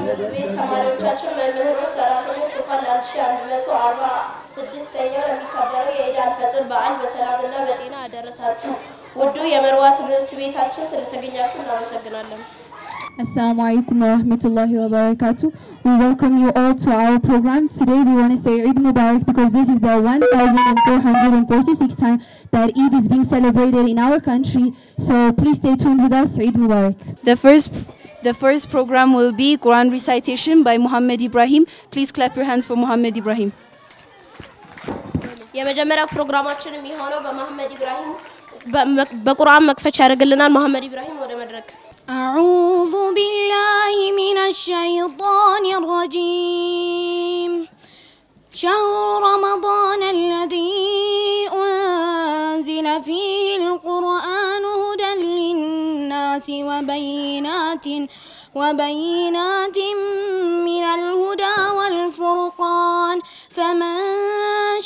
ትምህርት ቤት ተማሪዎቻችን፣ መምህሮች፣ ሰራተኞች እንኳን ለ1146ኛው ለሚከበረው የኢድ አልፈጥር በዓል በሰላምና በጤና አደረሳችሁ። ውዱ የመርዋ ትምህርት ቤታችን ስለተገኛችሁ እናመሰግናለን። Assalamu alaikum wa rahmatullahi wa barakatuh. We welcome you all to our program. Today we want to say Eid Mubarak because this is the 1446th time that Eid is being celebrated in our country. So please stay tuned with us. Eid Mubarak. The first program will be Quran recitation by Muhammad Ibrahim. Please clap your hands for Muhammad Ibrahim. የመጀመሪያው ፕሮግራማችን የሚሆነው በመሐመድ ኢብራሂም በቁርአን መክፈቻ ያደርግልናል። መሐመድ ኢብራሂም ወደ መድረክ። أعوذ بالله من الشيطان الرجيم. شهر رمضان الذي أنزل فيه القرآن هدى للناس وبينات من الهدى والفرقان فمن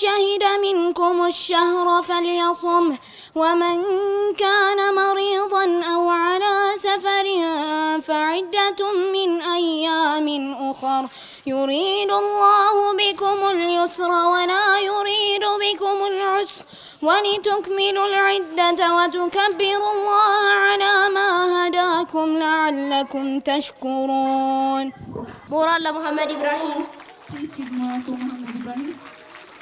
شهد منكم الشهر فليصمه ومن كان مريضا أو على سفر فعدة من أيام أخر يريد الله بكم اليسر ولا يريد بكم العسر ولتكملوا العدة وتكبروا الله على ما هداكم لعلكم تشكرون. ሞራል ለመሐመድ ኢብራሂም።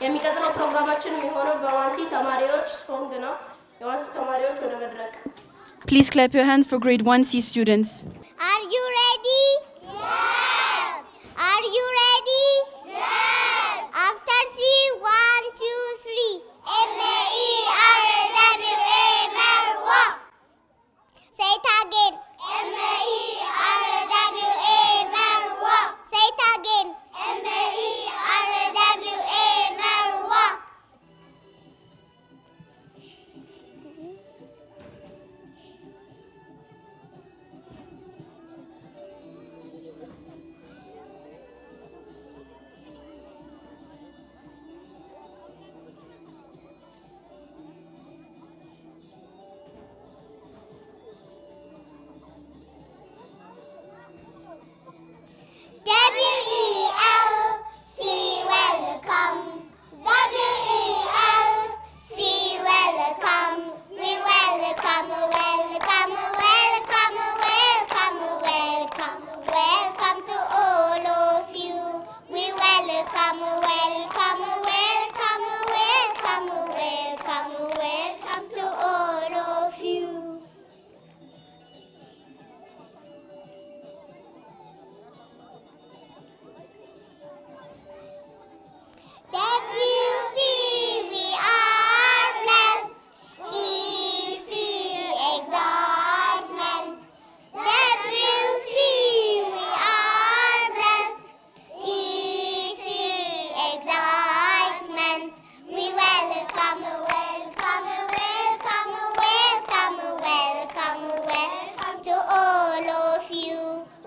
የሚቀጥለው ፕሮግራማችን የሚሆነው በዋንሲ ተማሪዎች ሶንግ ነው። የዋንሲ ተማሪዎች ወደ መድረክ። Please clap your hands for grade 1C students. Are you ready? Yes. Are you ready? Yes. After C, 1, 2, 3. M-A-E-R-W-A, Marwa. Say it again. M-A-E-R-W-A, Marwa. Say it again. M-A-E-R-W-A, Marwa. W-E-L-C, welcome. W-E-L-C, welcome. We welcome, welcome, welcome, welcome, welcome. Welcome to all of you. We welcome, welcome, welcome, welcome, welcome, welcome to all of you. W-C, we are blessed. E-C, excitement. W-C, we are blessed. E-C, excitement. We welcome, welcome, welcome, welcome, welcome, welcome to all of you.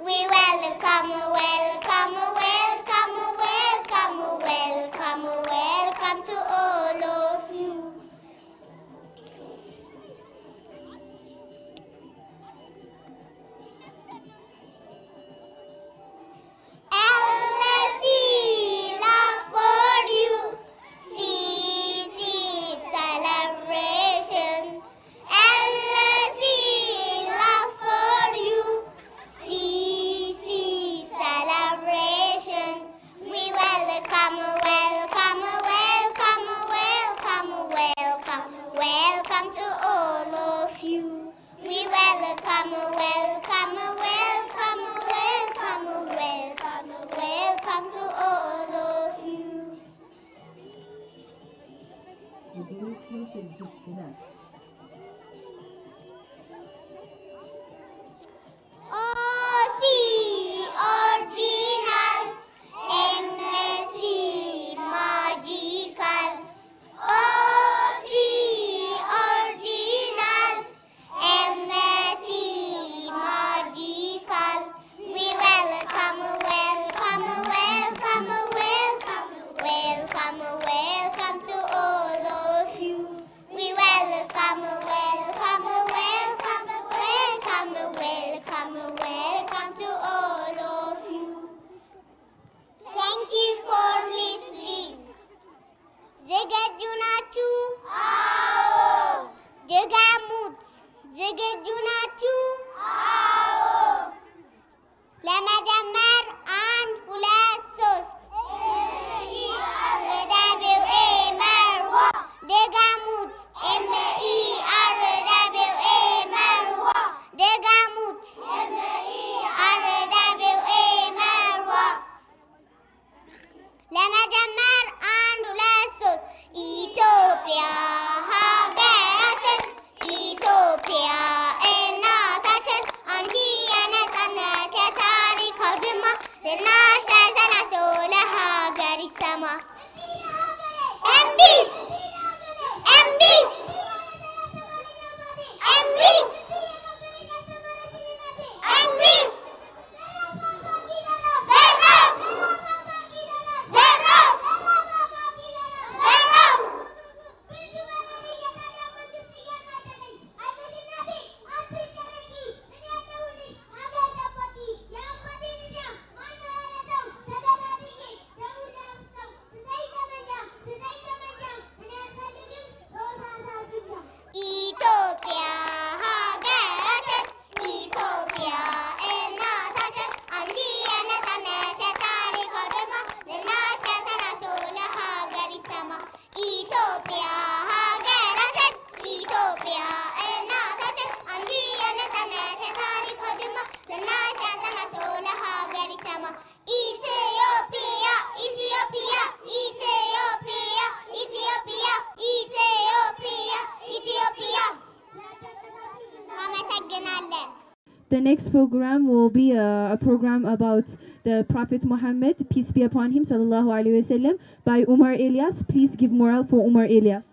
We welcome, welcome, welcome, welcome, welcome, welcome to all of you. L-C, love for you. C-C, celebration. L-C, love for you. C-C, celebration. We welcome, welcome, welcome, welcome, welcome, welcome to all of you. We welcome, welcome, welcome, welcome, welcome, welcome to all of you. O-C, original. M-S-C, magical. O-C, original. M-S-C, magical. We welcome, welcome, welcome, welcome, welcome, welcome to all of you. We welcome. Sama. MB. MB. MB. MB. The next program will be a program about the Prophet Muhammad, peace be upon him, sallallahu alaihi wasallam, by Umar Elias. Please give moral for Umar Elias.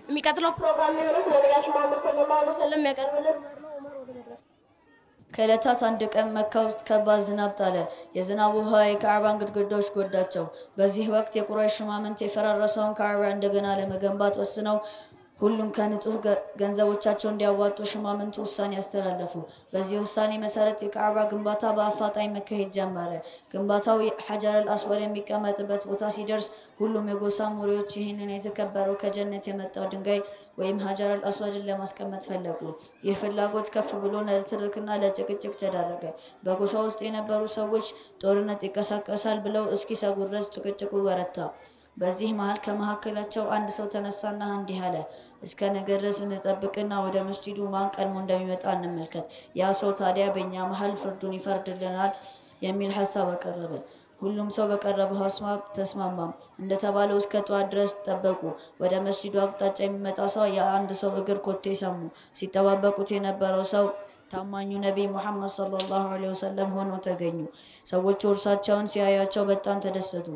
የሚቀጥለው ፕሮግራም የሚሆነው ስለ ነቢያችን መሐመድ ሰለላሁ ዐለይሂ ወሰለም የሚያቀርብልን ከዕለታት አንድ ቀን መካ ውስጥ ከባድ ዝናብ ጣለ። የዝናቡ ውሃ የካዕባን ግድግዳዎች ጎዳቸው። በዚህ ወቅት የቁረይሽ ሹማምንት የፈራረሰውን ካዕባ እንደገና ለመገንባት ወስነው ሁሉም ከንጹህ ገንዘቦቻቸው እንዲያዋጡ ሹማምንቱ ውሳኔ ያስተላለፉ። በዚህ ውሳኔ መሰረት የካዕባ ግንባታ በአፋጣኝ መካሄድ ጀመረ። ግንባታው ሐጀር አልአስወድ የሚቀመጥበት ቦታ ሲደርስ ሁሉም የጎሳ መሪዎች ይህንን የተከበረው ከጀነት የመጣው ድንጋይ ወይም ሐጀር አልአስወድን ለማስቀመጥ ፈለጉ። ይህ ፍላጎት ከፍ ብሎ ለትርክና ለጭቅጭቅ ተዳረገ። በጎሳ ውስጥ የነበሩ ሰዎች ጦርነት ይቀሳቀሳል ብለው እስኪሰጉ ድረስ ጭቅጭቁ በረታ። በዚህ መሃል ከመካከላቸው አንድ ሰው ተነሳና እንዲህ አለ፣ እስከ ነገ ድረስ እንጠብቅና ወደ መስጂዱ ማን ቀድሞ እንደሚመጣ እንመልከት። ያ ሰው ታዲያ በእኛ መሃል ፍርዱን ይፈርድልናል የሚል ሐሳብ አቀረበ። ሁሉም ሰው በቀረበው ሐሳብ ተስማማ። እንደተባለው እስከ ጧት ድረስ ጠበቁ። ወደ መስጂዱ አቅጣጫ የሚመጣ ሰው የአንድ ሰው እግር ኮቴ ሰሙ። ሲጠባበቁት የነበረው ሰው ታማኙ ነቢይ ሙሐመድ ሰለላሁ ዐለይሂ ወሰለም ሆኖ ተገኙ። ሰዎቹ እርሳቸውን ሲያያቸው በጣም ተደሰቱ።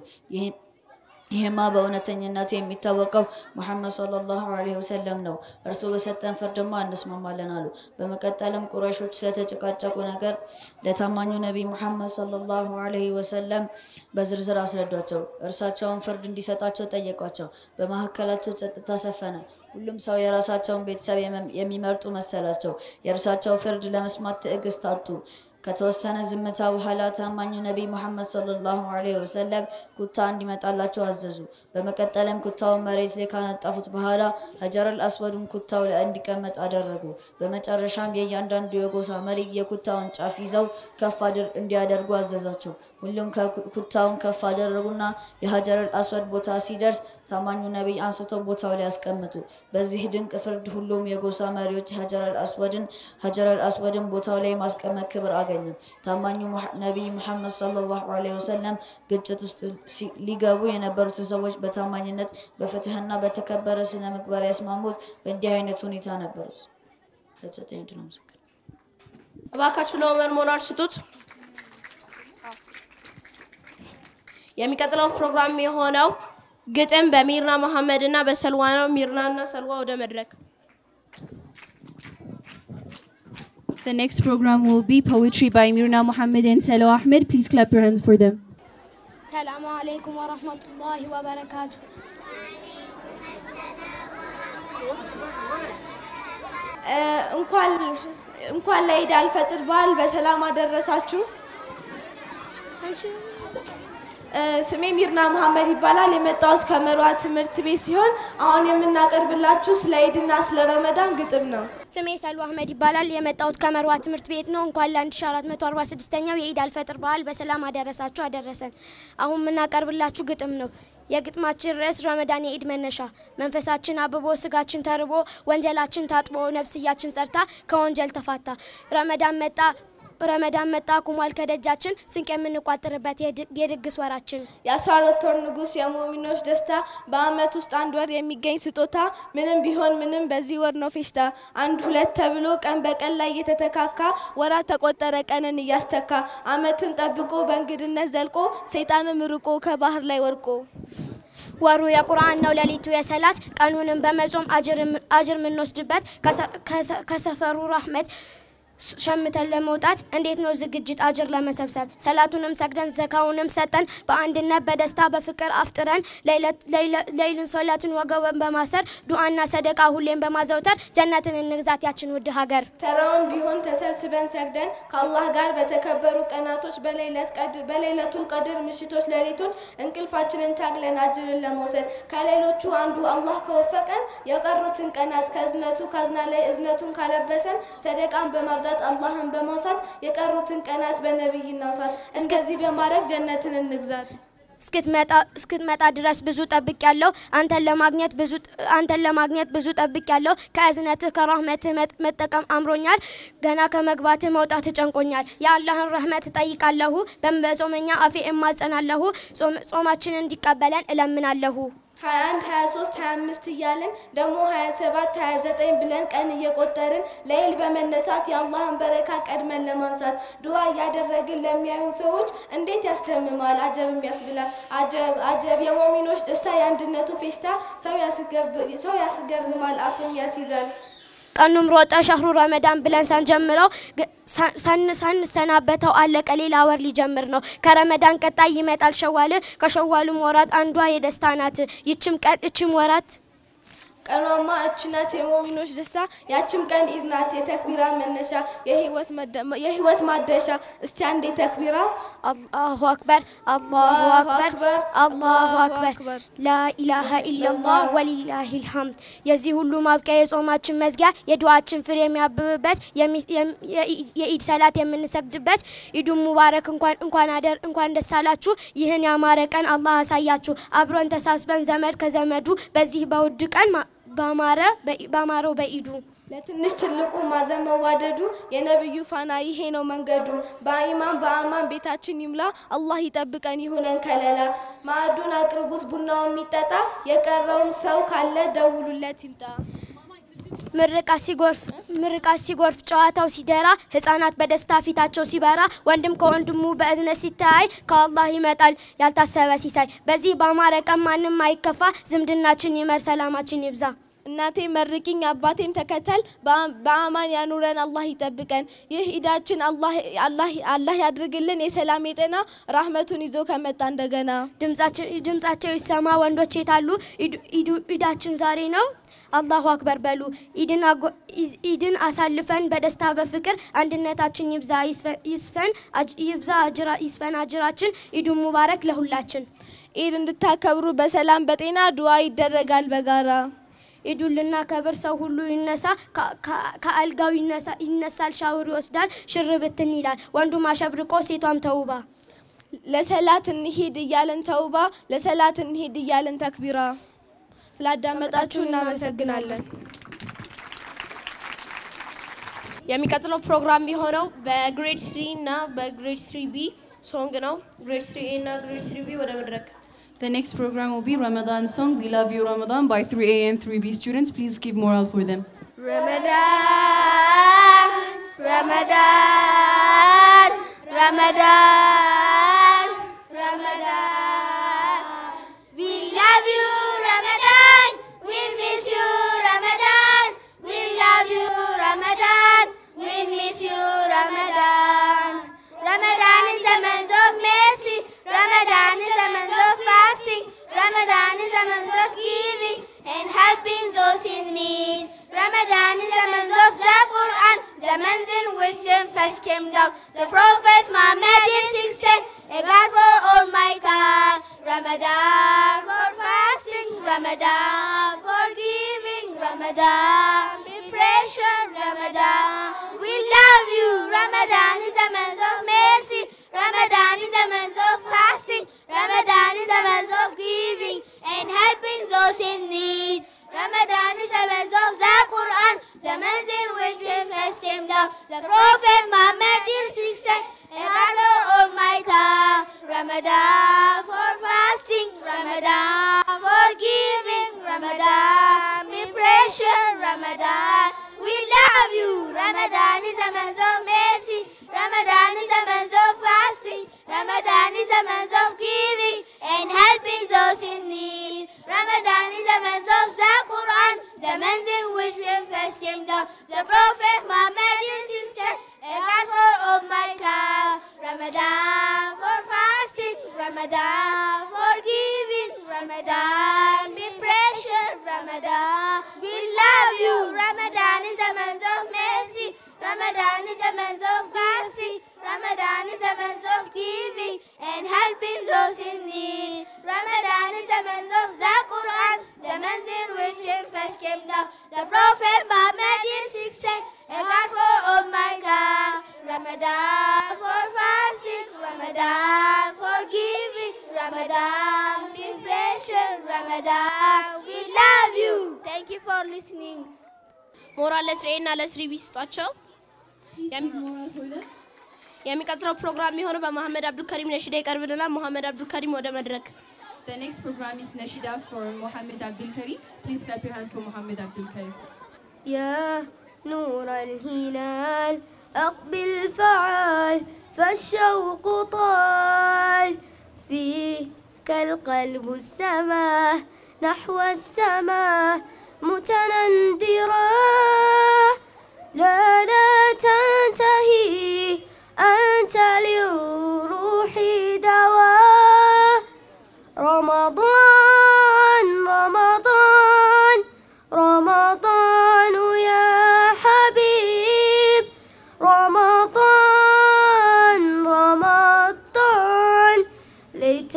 ይሄማ በእውነተኝነቱ የሚታወቀው ሙሐመድ ሰለላሁ ዐለይሂ ወሰለም ነው። እርሱ በሰጠን ፍርድማ እንስማማለን አሉ። በመቀጠልም ቁረይሾች ስለተጨቃጨቁ ነገር ለታማኙ ነቢይ ሙሐመድ ሰለላሁ ዐለይሂ ወሰለም በዝርዝር አስረዷቸው። እርሳቸውን ፍርድ እንዲሰጣቸው ጠየቋቸው። በመካከላቸው ጸጥታ ሰፈነ። ሁሉም ሰው የራሳቸውን ቤተሰብ የሚመርጡ መሰላቸው። የእርሳቸው ፍርድ ለመስማት ትዕግስት አጡ። ከተወሰነ ዝምታ በኋላ ታማኙ ነቢይ ሙሐመድ ሰለላሁ ዐለይሂ ወሰለም ኩታ እንዲመጣላቸው አዘዙ። በመቀጠልም ኩታውን መሬት ላይ ካነጠፉት በኋላ ሐጀር አልአስወድን ኩታው ላይ እንዲቀመጥ አደረጉ። በመጨረሻም የእያንዳንዱ የጎሳ መሪ የኩታውን ጫፍ ይዘው ከፍ እንዲያደርጉ አዘዛቸው። ሁሉም ኩታውን ከፍ አደረጉና የሐጀር አልአስወድ ቦታ ሲደርስ ታማኙ ነቢይ አንስተው ቦታው ላይ አስቀመጡ። በዚህ ድንቅ ፍርድ ሁሉም የጎሳ መሪዎች ሐጀር አልአስወድን ቦታው ላይ ማስቀመጥ ክብር አገኙ። ታማኙ ነቢይ ሙሐመድ ሰለላሁ ዐለይሂ ወሰለም ግጭት ውስጥ ሊገቡ የነበሩት ሰዎች በታማኝነት በፍትህና በተከበረ ስነ ምግባር ያስማሙት በእንዲህ አይነት ሁኔታ ነበር። ለተሰጠኝ ድል አመሰግናለሁ። እባካችሁ ለዑመር ሞራል ስጡት። የሚቀጥለው ፕሮግራም የሆነው ግጥም በሚርና መሐመድና በሰልዋ ነው። ሚርናና ሰልዋ ወደ መድረክ። The next program will be poetry by Mirna Muhammad and Salwa Ahmed. Please clap your hands for them. Assalamu alaikum wa rahmatullahi wa barakatuh. እንኳን ለኢድ አልፈጥር በዓል በሰላም አደረሳችሁ። ስሜ ሚርና መሐመድ ይባላል። የመጣሁት ከመርዋ ትምህርት ቤት ሲሆን አሁን የምናቀርብላችሁ ስለ ኢድና ስለ ረመዳን ግጥም ነው። ስሜ ሰልዋ አህመድ ይባላል። የመጣሁት ከመርዋ ትምህርት ቤት ነው። እንኳን ለ1446ኛው የኢድ አልፈጥር በዓል በሰላም አደረሳችሁ አደረሰን። አሁን የምናቀርብላችሁ ግጥም ነው። የግጥማችን ርዕስ ረመዳን የኢድ መነሻ። መንፈሳችን አብቦ ስጋችን ተርቦ ወንጀላችን ታጥቦ ነፍስያችን ጸርታ ከወንጀል ተፋታ። ረመዳን መጣ ረመዳን መጣ ቁሟል ከደጃችን ስንቅ የምንቋጥርበት የድግስ ወራችን የ12 ወር ንጉስ የሙእሚኖች ደስታ በአመት ውስጥ አንድ ወር የሚገኝ ስጦታ ምንም ቢሆን ምንም በዚህ ወር ነው ፌሽታ አንድ ሁለት ተብሎ ቀን በቀን ላይ የተተካካ ወራት ተቆጠረ ቀንን ያስተካ አመትን ጠብቆ በእንግድነት ዘልቆ ሰይጣንም ርቆ ከባህር ላይ ወርቆ ወሩ የቁርአን ነው ለሊቱ የሰላት ቀኑንም በመጾም አጅር ምንወስድበት ከሰፈሩ ረህመት ሸምተን ለመውጣት እንዴት ነው ዝግጅት አጅር ለመሰብሰብ ሰላቱንም ሰግደን ዘካውንም ሰጠን በአንድነት በደስታ በፍቅር አፍጥረን ለይልን ሶላትን ወገበን በማሰር ዱዓና ሰደቃ ሁሌም በማዘውተር ጀነትን እንግዛት ያችን ውድ ሀገር ተራውን ቢሆን ተሰብስበን ሰግደን ከአላህ ጋር በተከበሩ ቀናቶች በሌሊቱል ቀድር ምሽቶች ለሊቶች እንቅልፋችንን ታግለን አጅርን ለመውሰድ ከሌሎቹ አንዱ አላህ ከወፈቀን የቀሩትን ቀናት ከዝነቱ ካዝና ላይ እዝነቱን ካለበሰን ሰደቃን በማብዛት አላህን በመውሳት የቀሩትን ቀናት በነብይና ወሳት እስከዚህ በማድረግ ጀነትን እንግዛት እስክትመጣ ድረስ ብዙ ጠብቅ ያለው አንተን ለማግኘት ብዙ ጠብቅ ያለው ከእዝነትህ ከረህመትህ መጠቀም አምሮኛል ገና ከመግባትህ መውጣት ጨንቆኛል የአላህን ረህመት ጠይቃለሁ በመጾመኛ አፌ እማጸናለሁ ጾማችንን እንዲቀበለን እለምናለሁ 21 23 25 እያልን ደሞ 27 29 ብለን ቀን እየቆጠርን ለይል በመነሳት የአላህን በረካ ቀድመን ለማንሳት ዱዓ ያደረግን ለሚያዩ ሰዎች እንዴት ያስደምማል አጀብም ያስብላል አጀብ የሙእሚኖች ደስታ የአንድነቱ ፌሽታ ሰው ያስገርማል አፍም ያስይዛል ቀኑም ሮጣ ሸህሩ ረመዳን ብለን ሳንጀምረው ሳንሰናበተው አለቀ ሌላ ወር ሊጀምር ነው ከረመዳን ቀጣይ ይመጣል ሸዋል ከሸዋሉም ወራት አንዷ የደስታ ናት ይችም ወራት ቀኗማ እችናት የሙእሚኖች ደስታ ያችም ቀን ኢድናት የተክቢራ መነሻ የህይወት ማደሻ እስቲ አንዴ ተክቢራ አላሁ አክበር አላሁ አክበር አላሁ አክበር ላ ኢላሃ ኢላላህ ወሊላሂል ሐምድ የዚህ ሁሉ ማብቂያ የጾማችን መዝጊያ የዱዓችን ፍሬ የሚያብብበት የኢድ ሰላት የምንሰግድበት ኢዱ ሙባረክ እንኳን ደስ አላችሁ ይህን ያማረ ቀን አላህ ያሳያችሁ አብሮን ተሳስበን ዘመድ ከዘመዱ በዚህ በውድ ቀን ባማረው በኢዱ ለትንሽ ትልቁ ማዘን መዋደዱ የነብዩ ፋና ይሄ ነው መንገዱ በአማን ቤታችን ይምላ አላህ ይጠብቀን ይሁነን ከለላ ማዕዱን አቅርቡት ቡናውን የሚጠጣ የቀረውን ሰው ካለ ደውሉለት ይምጣ ምርቃት ሲጎርፍ ጨዋታው ሲደራ ህፃናት በደስታ ፊታቸው ሲበራ ወንድም ከወንድሙ በእዝነት ሲታይ ከአላህ ይመጣል ያልታሰበ ሲሳይ በዚህ ባማረ ቀን ማንም አይከፋ ዝምድናችን ይመር ሰላማችን ይብዛ እናቴ መርቂኝ አባቴም ተከተል በአማን ያኑረን አላህ ይጠብቀን ይህ ኢዳችን አላህ ያድርግልን የሰላም የጤና rahmatun ይዞ ከመጣ እንደገና ድምጻቸው ይሰማ ወንዶች የታሉ ኢዳችን ዛሬ ነው አላሁ አክበር በሉ ኢድን አሳልፈን በደስታ በፍቅር አንድነታችን ይስፈን አጅራችን ኢዱ ሙባረክ ለሁላችን ኢድ እንድታከብሩ በሰላም በጤና ዱዓ ይደረጋል በጋራ ኢዱልና ከበር ሰው ሁሉ ይነሳ ከአልጋው ይነሳል ሻወር ይወስዳል ሽርብትን ይላል ወንዱ ማሸብርቆ ሴቷም ተውባ ለሰላት እንሂድ ይያለን ተውባ ለሰላት እንሂድ ይያለን ተክቢራ ስላዳመጣችሁ እናመሰግናለን የሚቀጥለው ፕሮግራም የሚሆነው በግሬድ 3 እና በግሬድ 3B ሶንግ ነው ግሬድ 3A እና ግሬድ 3B ወደ መድረክ The next program will be Ramadan song We Love You Ramadan by 3A and 3B students. Please give moral for them. Ramadan, Ramadan, Ramadan, Ramadan. We love you, Ramadan. We miss you, Ramadan. We love you, Ramadan. We miss you, Ramadan. Ramadan is the month of mercy. Ramadan is the month of fasting. Ramadan is the month of giving and helping those in need. Ramadan is the month of the Quran, the month in which the first came down. The Prophet Muhammad in 610, a God for all my time. Ramadan for fasting, Ramadan for giving, Ramadan be pressure, Ramadan. We love you. Ramadan is the month of mercy. Ramadan is the month of fasting. Ramadan is the month of giving and helping those in need. Ramadan is the month of the Quran, the month in which the first came down. The Prophet Muhammad in 6 Ramadan, forgiving Ramadan, be pressure Ramadan. We love you. Ramadan is the month of mercy. Ramadan is the month of fasting. Ramadan is the month of giving and helping those in need. Ramadan is the month of the Quran, the month in which it first came down. The Prophet Muhammad is 6 a God for all my God. Ramadan for fasting, Ramadan for giving, Ramadan be patient, Ramadan we love you. Thank you for listening. ሞራል ለስሬና ለስሪ ቢስጣቸው የሚቀጥለው ፕሮግራም የሚሆነው በመሐመድ አብዱል ከሪም ነሽዳ ይቀርብልናል። መሐመድ አብዱል ከሪም ወደ መድረክ። The next program is Nashida for Mohammed Abdul Karim. Please clap your hands for Mohammed Abdul Karim. يا نور الهلال أقبل فعال فالشوق طال فيك القلب السماء نحو السماء متنندرا لا تنتهي أنت للروح دواء رمضان رمضان رمضان يا حبيب رمضان رمضان ليت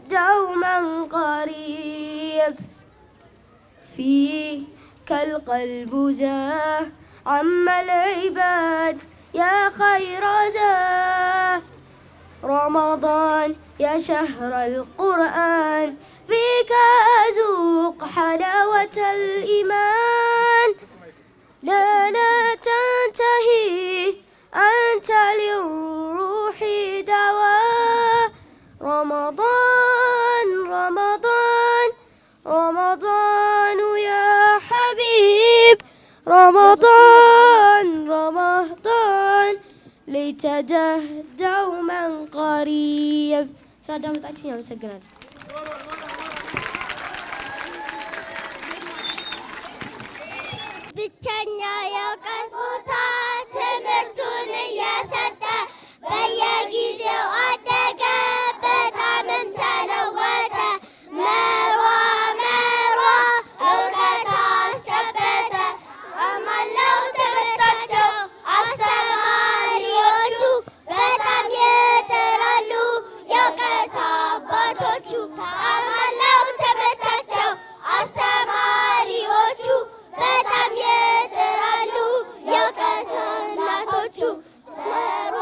دوما قريب فيك القلب جاه عم العباد يا خير جاه رمضان يا شهر القرآن فيك أذوق حلاوة الإيمان لا تنتهي أنت للروح دواء رمضان رمضان رمضان يا حبيب رمضان رمضان ليت دوما قريب سلامتكم يا مسجنات ብቸኛ የእውቀት ቦታ ትምህርቱን እየሰጠ በየጊዜው አደገ በጣምም ተለወጠ መሯ እውቀት አስጨበጠ አማለው ትምህርታቸው አስተማሪዎቹ በጣም ይጥራሉ የእውቀት አባቶቹ አማለው ትምህርታቸው አስተማሪዎቹ በጣም ይጥራሉ የእውቀት እናቶቹ መሯ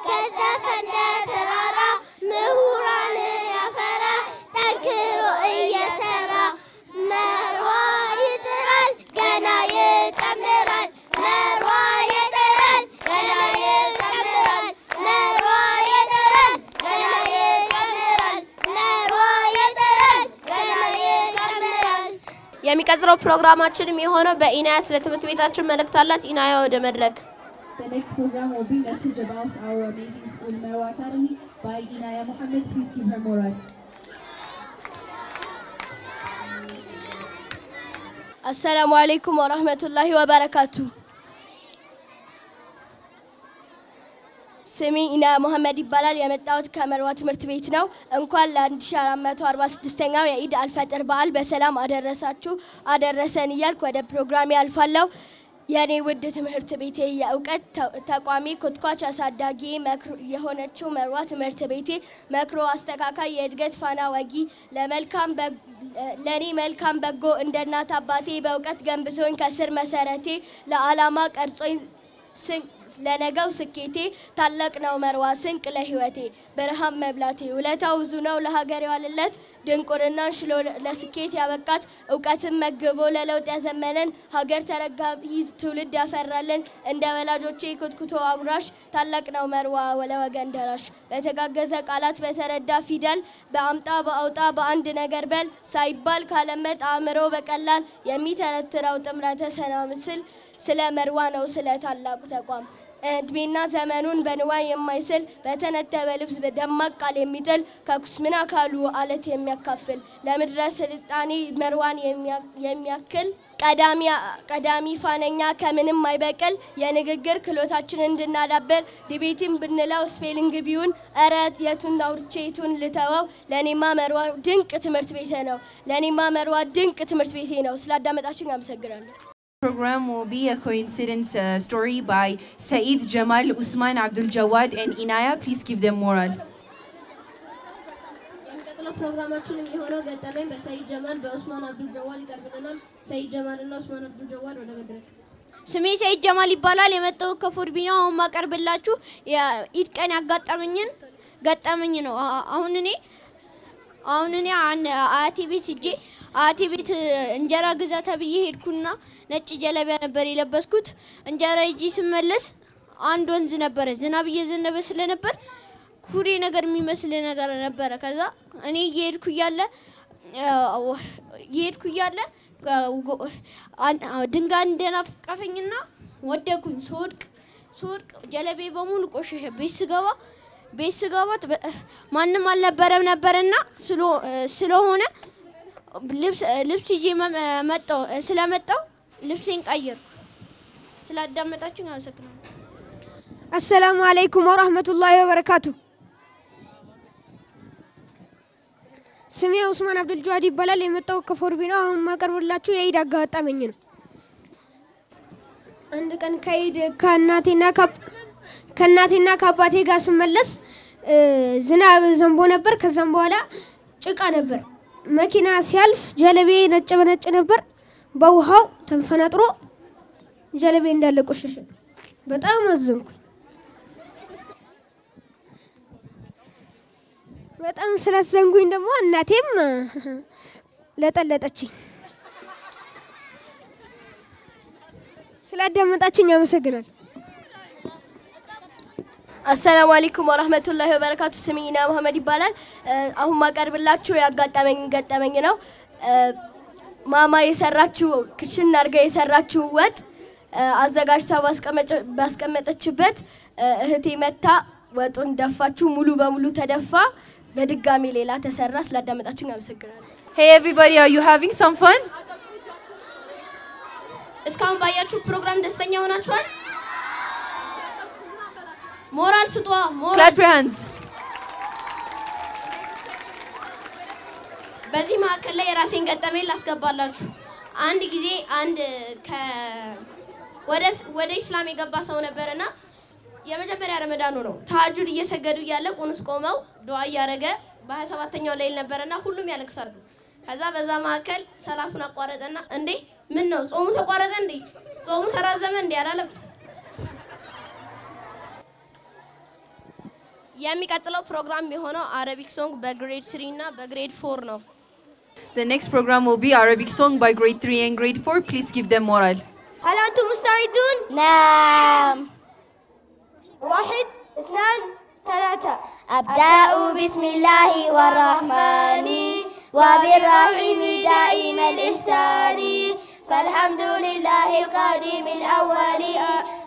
ገዘፈ እንደ ተራራ ምሁራን ያፈራ ጠንክሮ እየሰራ መሯ ይጥራል ገና ይጨምራል መሯ ይጥራል ገና ይጨምራል መሯ ይጥራል ገና ይጨምራል መሯ ይጥራል ገና ይጨምራል የሚቀጥለው ፕሮግራማችን የሚሆነው በኢናያ ስለ ትምህርት ቤታችን መልእክት አላት። ኢናያ ወደ መድረክ። The next program will be message about our amazing school Marwa Academy by Inaya Mohammed. Please give her moral. السلام عليكم ورحمة الله وبركاته. ስሜ ኢና መሐመድ ይባላል የመጣሁት ከመርዋ ትምህርት ቤት ነው እንኳን ለ1446ኛው የኢድ አልፈጥር በዓል በሰላም አደረሳችሁ አደረሰን እያልኩ ወደ ፕሮግራሜ አልፋለሁ የኔ ውድ ትምህርት ቤቴ የእውቀት ተቋሚ ኮትኳች አሳዳጊ የሆነችው መርዋ ትምህርት ቤቴ መክሮ አስተካካይ የእድገት ፋና ወጊ ለኔ መልካም በጎ እንደናት አባቴ በእውቀት ገንብቶኝ ከስር መሰረቴ ለዓላማ ቀርጾኝ ለነገው ስኬቴ ታላቅ ነው መርዋ ስንቅ ለህይወቴ በረሃም መብላቴ ውለታው ብዙ ነው ለሀገር ያለለት ድንቁርናን ሽሎ ለስኬት ያበቃት እውቀትን መግቦ ለለውጥ ያዘመነን ሀገር ተረጋቢ ትውልድ ያፈራልን እንደ ወላጆቼ ኮትኩቶ አጉራሽ ታላቅ ነው መርዋ ወለወገን ደራሽ በተጋገዘ ቃላት በተረዳ ፊደል በአምጣ በአውጣ በአንድ ነገር በል ሳይባል ካለመጥ አእምሮ በቀላል የሚተረትረው ጥምረተ ሰና ምስል ስለ መርዋ ነው ስለ ታላቁ ተቋም እድሜና ዘመኑን በንዋይ የማይስል በተነተበ ልብስ በደማቅ ቃል የሚጥል ከኩስምና ካሉ አለት የሚያካፍል ለምድረ ስልጣኔ መርዋን የሚያክል ቀዳሚ ፋነኛ ከምንም አይበቅል የንግግር ክሎታችን እንድናዳብር ዲቤቲም ብንለው ስፔሊንግ ቢውን አራት የቱን አውርቼቱን ልተወው ለኔማ መርዋ ድንቅ ትምህርት ቤቴ ነው ለኔማ መርዋ ድንቅ ትምህርት ቤቴ ነው ስላዳመጣችሁኝ አመሰግናለሁ Program will be a coincidence story by Saeed Jamal Usman Abdul Jawad and Inaya. Please give them moral. ፕሮግራማችን የሚሆነው ገጠመኝ በሰይድ ጀማል በኡስማን አብዱል ጀዋድ ይቀርብልናል ሰይድ ጀማልና ኡስማን አብዱል ጀዋድ ወደ መድረክ ስሜ ሰይድ ጀማል ይባላል የመጣው ከፎርቢና አሁን ማቀርብላችሁ የኢድ ቀን ያጋጠመኝን ገጠመኝ ነው አሁን እኔ አያቴ ቤት ሂጄ አያቴ ቤት እንጀራ ግዛ ተብዬ ሄድኩና ነጭ ጀለቢያ ነበር የለበስኩት እንጀራ ይዤ ስመለስ አንድ ወንዝ ነበር ዝናብ እየዘነበ ስለነበር ኩሬ ነገር የሚመስል ነገር ነበር ከዛ እኔ እየሄድኩ እያለ ድንጋይ እንደናፈቀፈኝና ወደኩኝ ሶድቅ ጀለቤ በሙሉ ቆሸሸ ቤት ስገባ ማንም አልነበረም ነበርና ስለሆነ ልብስ ይዤ ስለመጣው ልብሴን ቀየርኩ ስላዳመጣችሁኝ አመሰግናለሁ አሰላሙ አለይኩም ወራህመቱላሂ ወበረካቱ ስሜ ኡስማን አብዱል ጀዋድ ይባላል የመጣው ከፎርቢና አሁን ማቀርብላችሁ የኢድ አጋጠመኝ ነው አንድ ቀን ከኢድ ከእናቴና ከአባቴ ጋር ስመለስ ዝናብ ዘንቦ ነበር ከዛም በኋላ ጭቃ ነበር መኪና ሲያልፍ ጀለቤ ነጭ በነጭ ነበር በውሃው ተንፈነጥሮ ጀለቤ እንዳለ ቆሸሸ በጣም አዘንኩ በጣም ስለዘንጉኝ ደግሞ እናቴም ለጠለጠችኝ ስላዳመጣችሁኝ አመሰግናለሁ አሰላሙ አለይኩም ወራህመቱላሂ ወበረካቱ ስሜና መሐመድ ይባላል አሁን ማቀርብላችሁ ያጋጠመኝ ነው ማማ የሰራችው ክሽን አርጋ የሰራችው ወጥ አዘጋጅታ ባስቀመጠችበት እህቴ መታ ወጡን ደፋችሁ ሙሉ በሙሉ ተደፋ በድጋሚ ሌላ ተሰራ ስላዳመጣችሁኝ አመሰግናለሁ Hey everybody, are you having some fun? እስካሁን ባያችሁ ፕሮግራም ደስተኛ ሆናችኋል ሞራል ስጧ ሞራል Clap your hands. በዚህ ማዕከል ላይ ራሴን ገጠመኝ ላስገባላችሁ አንድ ጊዜ ወደ እስላም የገባ ሰው ነበርና የመጀመሪያ ረመዳኑ ነው ተሐጁድ እየሰገዱ ያለ ቁንስ ቆመው ዱዓ ያረገ በ27ኛው ሌሊት ነበርና ሁሉም ያለቅሳሉ ከዛ በዛ ማዕከል ሰላቱን አቋረጠና እንዴ ምን ነው ጾሙ ተቋረጠ እንዴ ጾሙ ተራዘመ እንዴ አላለም የሚቀጥለው ፕሮግራም የሆነው አረቢክ ሶንግ በግሬድ 3 እና በግሬድ 4 ነው The next program will be Arabic song by grade 3 and grade 4. Please give them moral. هل أنتم مستعدون؟ نعم 1 2 3 أبدأ بسم الله والرحمن وبالرحيم دائم الإحسان فالحمد لله القديم الأول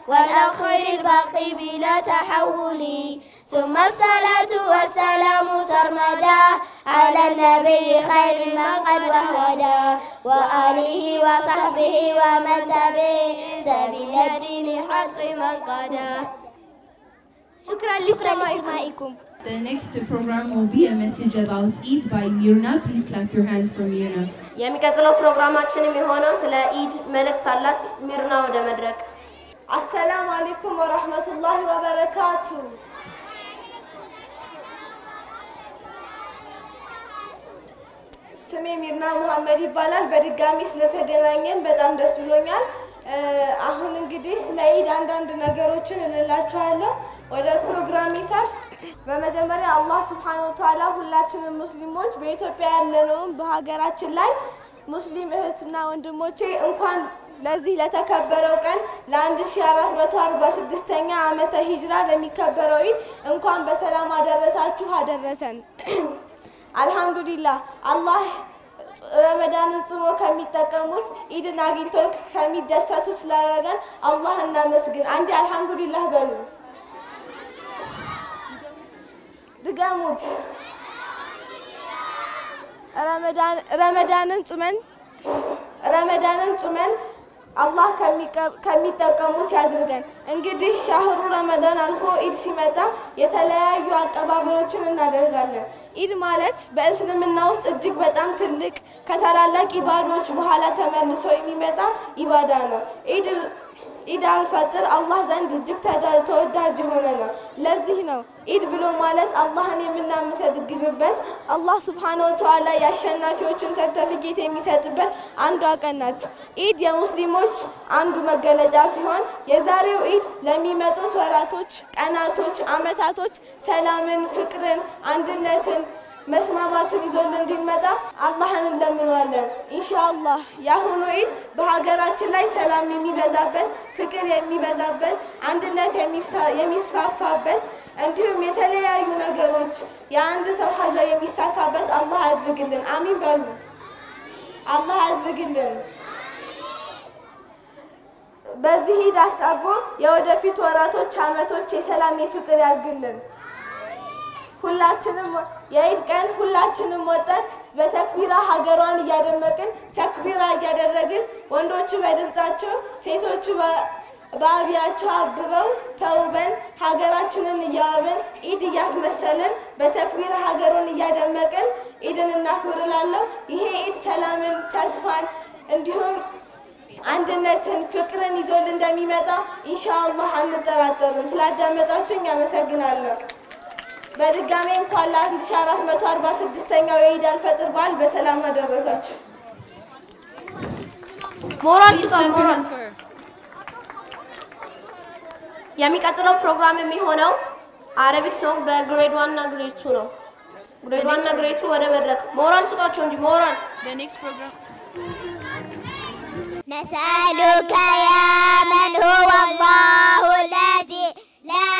والآخر الباقي بلا تحول ثم الصلاة والسلام سرمدا على النبي خير من قد وهدا وآله وصحبه ومن تبع سبيل الدين حق من قدا شكرا لاستماعكم The next program will be a message about Eid by Mirna. Please clap your hands for Mirna. የሚቀጥለው ፕሮግራማችን የሚሆነው ስለ ኢድ መልእክት አላት ሚርና ወደ መድረክ አሰላሙ አለይኩም ወራህመቱላሂ ወበረካቱ ስሜ ሚርና መሐመድ ይባላል በድጋሚ ስለተገናኘን በጣም ደስ ብሎኛል አሁን እንግዲህ ስለ ኢድ አንዳንድ ነገሮችን እልላችኋለሁ ወደ ፕሮግራም ይሳፍ በመጀመሪያ አላህ Subhanahu Wa Ta'ala ሁላችንም ሙስሊሞች በኢትዮጵያ ያለነው በሀገራችን ላይ ሙስሊም እህትና ወንድሞቼ እንኳን ለዚህ ለተከበረው ቀን ለ1446ኛ ዓመተ ሂጅራ ለሚከበረው ኢድ እንኳን በሰላም አደረሳችሁ አደረሰን አልহামዱሊላህ አላህ ረመዳንን ጾሞ ከሚጠቀሙት ኢድን አግኝቶ ከሚደሰቱ ስላደረገን አላህ እናመስግን አንዴ አልহামዱሊላህ በሉ ድጋሙት ረመዳንን ጾመን ረመዳንን ጾመን አላህ ከሚጠቀሙት ያድርገን። እንግዲህ ሻህሩ ረመዳን አልፎ ኢድ ሲመጣ የተለያዩ አቀባበሎችን እናደርጋለን። ኢድ ማለት በእስልምና ውስጥ እጅግ በጣም ትልቅ ከታላላቅ ኢባዳዎች በኋላ ተመልሶ የሚመጣ ኢባዳ ነው። ኢድ አልፈጥር አላህ ዘንድ እጅግ ተወዳጅ የሆነ ነው። ለዚህ ነው ኢድ ብሎ ማለት አላህን የምናመሰግንበት አላህ ሱብሓነሁ ወተዓላ የአሸናፊዎችን ሰርተፊኬት የሚሰጥበት አንዷ ቀን ናት። ኢድ የሙስሊሞች አንዱ መገለጫ ሲሆን የዛሬው ኢድ ለሚመጡት ወራቶች፣ ቀናቶች፣ አመታቶች ሰላምን፣ ፍቅርን፣ አንድነትን መስማማትን ይዞልን እንዲመጣ አላህን እንለምነዋለን። ኢንሻአላህ ያሁኑ ኢድ በሀገራችን ላይ ሰላም የሚበዛበት፣ ፍቅር የሚበዛበት፣ አንድነት የሚስፋፋበት እንዲሁም የተለያዩ ነገሮች የአንድ ሰው ሀጃ የሚሳካበት አላህ ያድርግልን። አሚን በሉ። አላህ ያድርግልን። በዚህ ኢድ አሳቦ የወደፊት ወራቶች፣ አመቶች የሰላም የፍቅር ያድርግልን። ሁላችንም የኢድ ቀን ሁላችንም ወጣን በተክቢራ ሀገሯን እያደመቅን ተክቢራ እያደረግን ወንዶቹ በድምጻቸው ሴቶቹ በአብያቸው አብበው ተውበን ሀገራችንን እያወብን ኢድ እያስመሰልን በተክቢራ ሀገሩን እያደመቅን ኢድን እናክብርላለሁ። ይሄ ኢድ ሰላምን፣ ተስፋን እንዲሁም አንድነትን፣ ፍቅርን ይዞልን እንደሚመጣ ኢንሻአላህ አንጠራጠርም። ስላዳመጣችሁኝ አመሰግናለሁ። በድጋሚ እንኳን ለ1446ኛው የኢድ አልፈጥር በዓል በሰላም አደረሳችሁ። ሞራል የሚቀጥለው ፕሮግራም የሚሆነው አረቢክ ሶንግ በግሬድ 1 እና ግሬድ 2 ነው። ግሬድ 1 እና ግሬድ 2 ወደ መድረክ ሞራል ስጧቸው እንጂ ሞራል The next program. نسألك يا من هو الله الذي لا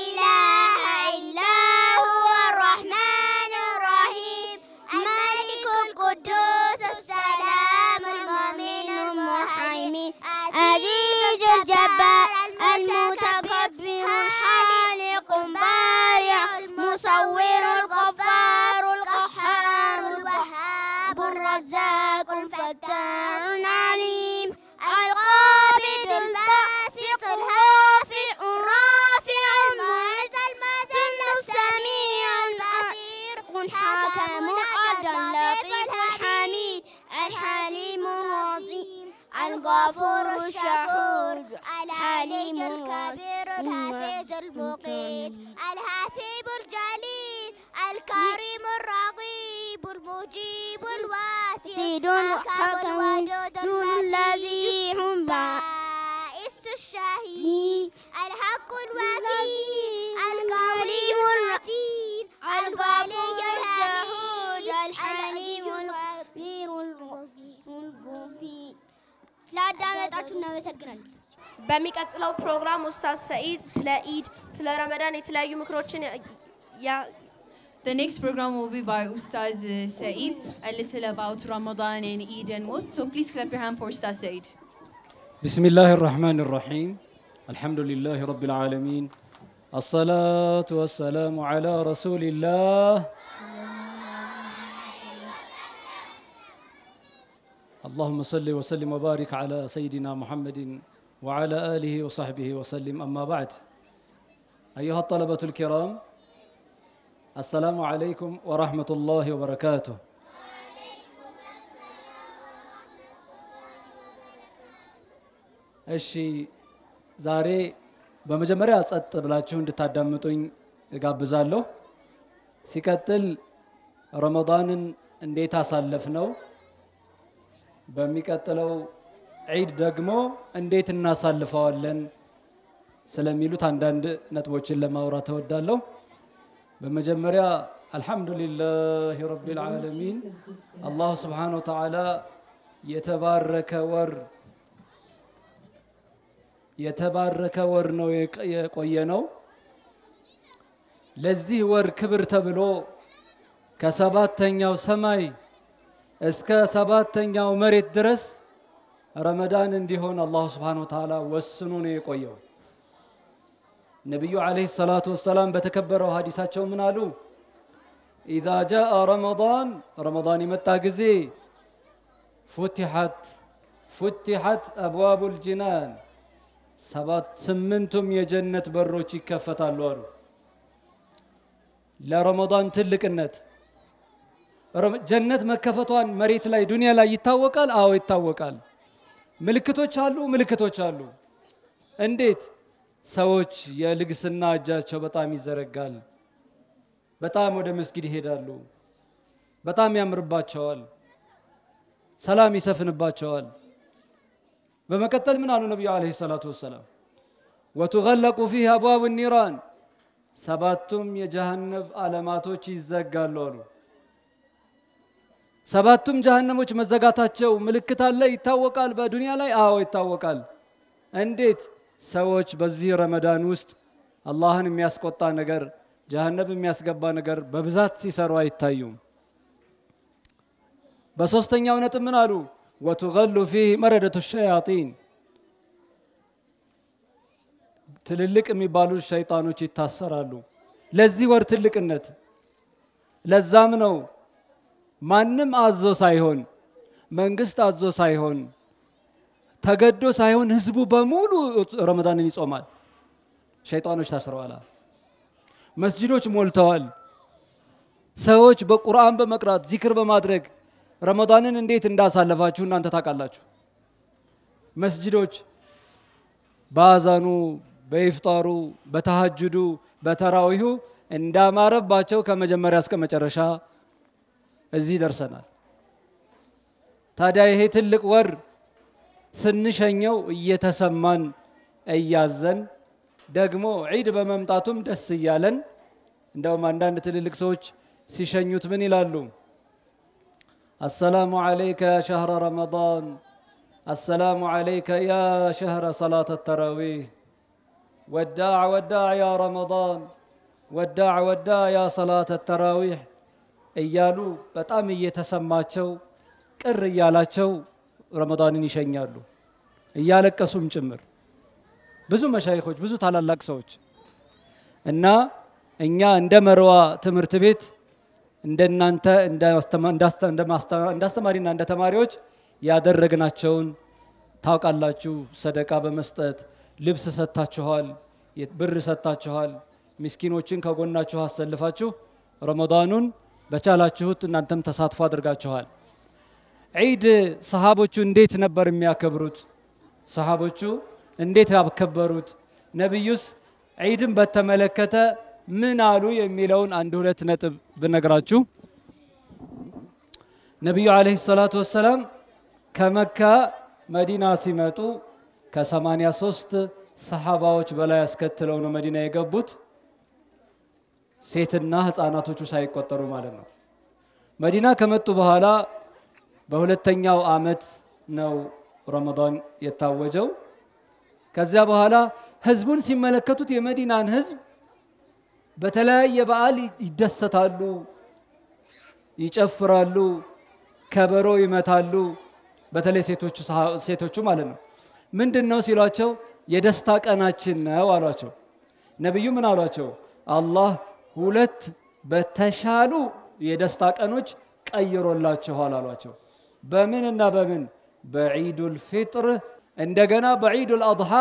إله إلا هو الرحمن الرحيم الملك القدوس السلام المؤمن المهيمن العزيز الجبار المتكبر الخالق البارع المصور الغفار القهار الوهاب الرزاق الفتاح العليم القابض الباسط الهافع الرافع المعز المذل السميع البصير الحكم العدل اللطيف الحميد الحليم العظيم الغفور الشكور العليم الكبير الحفيظ المقيت الحسيب الجليل الكريم الرقيب المجيب الواسع الحكم الودود الذي هم بائس الشهيد الحق الوكيل القوي الرتيل الولي الحميد الحليم الخبير الغفي لا ዳመጣችሁ እናመሰግናለን። በሚቀጥለው ፕሮግራም ኡስታዝ ሰኢድ ስለ ኢድ ስለ ረመዳን የተለያዩ ምክሮችን The next program will be by Ustaz Saeed, a little about Ramadan and Eid and most. So please clap your hand for Ustaz Saeed. بسم الله الرحمن الرحيم الحمد لله رب العالمين الصلاة والسلام على رسول الله اللهم صل وسلم وبارك على سيدنا محمد وعلى آله وصحبه وسلم أما بعد أيها الطلبة الكرام السلام عليكم ورحمة الله وبركاته እሺ ዛሬ በመጀመሪያ ጸጥ ብላችሁ እንድታዳምጡኝ እጋብዛለሁ። ሲቀጥል ረመዳንን እንዴት አሳለፍነው፣ በሚቀጥለው ዒድ ደግሞ እንዴት እናሳልፈዋለን ስለሚሉት አንዳንድ ነጥቦችን ለማውራት ተወዳለሁ። በመጀመሪያ አልহামዱሊላህ ረቢል ዓለሚን አላህ Subhanahu Wa Ta'ala የተባረከ ወር ነው የቆየነው። ለዚህ ወር ክብር ተብሎ ከሰባተኛው ሰማይ እስከ ሰባተኛው መሬት ድረስ ረመዳን እንዲሆን አላህ Subhanahu Wa Ta'ala ወስኖ ነው የቆየው። ነብዩ አለይሂ ሰላቱ ወሰላም በተከበረው ሐዲሳቸው ምን አሉ? إذا جاء رمضان يመጣ ጊዜ فتحت أبواب الجنان سمنتم يجنة بروشي كفت اللوارو لرمضان تلقنت جنة مكفتوان مريت لاي دنيا لا يتاوقال أو يتاوقال ምልክቶች አሉ እንዴት ሰዎች የልግስና እጃቸው በጣም ይዘረጋል በጣም ወደ መስጊድ ይሄዳሉ በጣም ያምርባቸዋል ሰላም ይሰፍንባቸዋል በመከተል ምን አሉ ነብዩ አለይሂ ሰላቱ ወሰለም وتغلق فيها ابواب النيران ሰባቱም የጀሃነም ዓለማቶች ይዘጋሉ አሉ ሰባቱም ጀሃነሞች መዘጋታቸው ምልክት አለ ይታወቃል በዱንያ ላይ አዎ ይታወቃል እንዴት ሰዎች በዚህ ረመዳን ውስጥ አላህን የሚያስቆጣ ነገር ጀሃነም የሚያስገባ ነገር በብዛት ሲሰሩ አይታዩም በሶስተኛው ነጥብ ምን አሉ وتغل فيه مردة الشياطين ትልልቅ የሚባሉ ሸይጣኖች ይታሰራሉ ለዚህ ወር ትልቅነት ለዛም ነው ማንም አዞ ሳይሆን መንግስት አዞ ሳይሆን ተገዶ ሳይሆን ህዝቡ በሙሉ ረመዳንን ይጾማል ሸይጣኖች ታስረዋል መስጂዶች ሞልተዋል ሰዎች በቁርአን በመቅራት ዚክር በማድረግ ረመዳንን እንዴት እንዳሳለፋችሁ እናንተ ታውቃላችሁ መስጂዶች ባዛኑ በኢፍጣሩ በተሐጁዱ በተራዊሁ እንዳማረባቸው ከመጀመሪያ እስከ መጨረሻ እዚህ ደርሰናል ታዲያ ይሄ ትልቅ ወር ስንሸኘው እየተሰማን እያዘን ደግሞ ዒድ በመምጣቱም ደስ ይያለን እንደውም አንዳንድ ትልልቅ ሰዎች ሲሸኙት ምን ይላሉ السلام عليك يا شهر رمضان السلام عليك يا شهر صلاة التراويح وداع وداع يا رمضان وداع وداع يا صلاة التراويح እያሉ በጣም እየተሰማቸው ቅር እያላቸው ረመዳንን ይሸኛሉ እያለቀሱም ጭምር ብዙ መሻይኾች ብዙ ታላላቅ ሰዎች እና እኛ እንደ መርዋ ትምህርት ቤት እንደናንተ እንዳስተማሪና እንደ ተማሪዎች ያደረግናቸውን ታውቃላችሁ ሰደቃ በመስጠት ልብስ ሰጣችኋል ብር ሰጣችኋል ምስኪኖችን ከጎናችሁ አሰልፋችሁ ረመዳኑን በቻላችሁት እናንተም ተሳትፎ አድርጋችኋል ዒድ ሰሃቦቹ እንዴት ነበር የሚያከብሩት ሰሃቦቹ እንዴት ያከበሩት ነብዩስ ዒድን በተመለከተ ምን አሉ የሚለውን አንድ ሁለት ነጥብ ብነግራችሁ ነብዩ አለይሂ ሰላቱ ወሰለም ከመካ መዲና ሲመጡ ከ83 ሰሃባዎች በላይ አስከትለው ነው መዲና የገቡት ሴትና ህፃናቶቹ ሳይቆጠሩ ማለት ነው መዲና ከመጡ በኋላ በሁለተኛው አመት ነው ረመዳን የታወጀው ከዚያ በኋላ ህዝቡን ሲመለከቱት የመዲናን ህዝብ በተለያየ በዓል ይደሰታሉ ይጨፍራሉ ከበሮ ይመታሉ በተለይ ሴቶቹ ማለት ነው ምንድነው ሲሏቸው የደስታ ቀናችን ነው አሏቸው ነብዩ ምን አሏቸው አላህ ሁለት በተሻሉ የደስታ ቀኖች ቀይሮላችኋል አሏቸው በምንና በምን በዒዱል ፊጥር እንደገና በዒዱል አድሃ